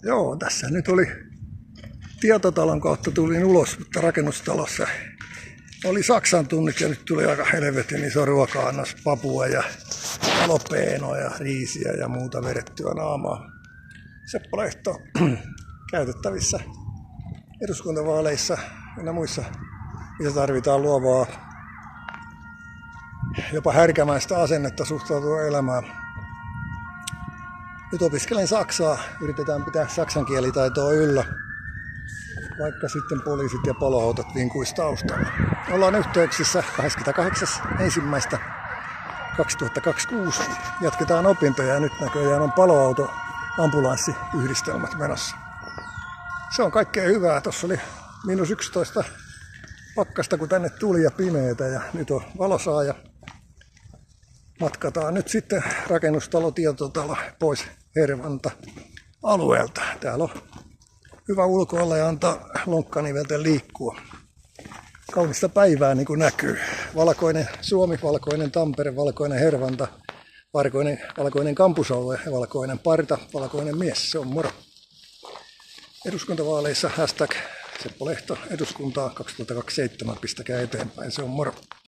Joo, tässä nyt oli tietotalon kautta tulin ulos, mutta rakennustalossa oli Saksan tunnit ja nyt tuli aika helvetin iso ruoka-annos, papua ja jalopeenoa ja riisiä ja muuta vedettyä naamaa. Seppo Lehto käytettävissä eduskuntavaaleissa ja muissa, missä tarvitaan luovaa, jopa härkämäistä asennetta suhtautua elämään. Nyt opiskelen saksaa, yritetään pitää saksan kielitaitoa yllä, vaikka sitten poliisit ja paloautot vinkuisi taustalla. Ollaan yhteyksissä 28.1.2026. Jatketaan opintoja ja nyt näköjään on paloauto ambulanssiyhdistelmät menossa. Se on kaikkea hyvää. Tuossa oli -11 pakkasta kun tänne tuli ja pimeetä ja nyt on valosaa ja matkataan nyt sitten rakennustalo, tietotalo pois Hervanta alueelta. Täällä on hyvä ulkoilla ja antaa lonkkanivelten liikkua. Kaunista päivää niin kuin näkyy. Valkoinen Suomi, valkoinen Tampere, valkoinen Hervanta, valkoinen kampusalue, valkoinen parta, valkoinen mies. Se on moro. Eduskuntavaaleissa #Seppo Lehto eduskuntaa 2027. Pistäkää eteenpäin. Se on moro.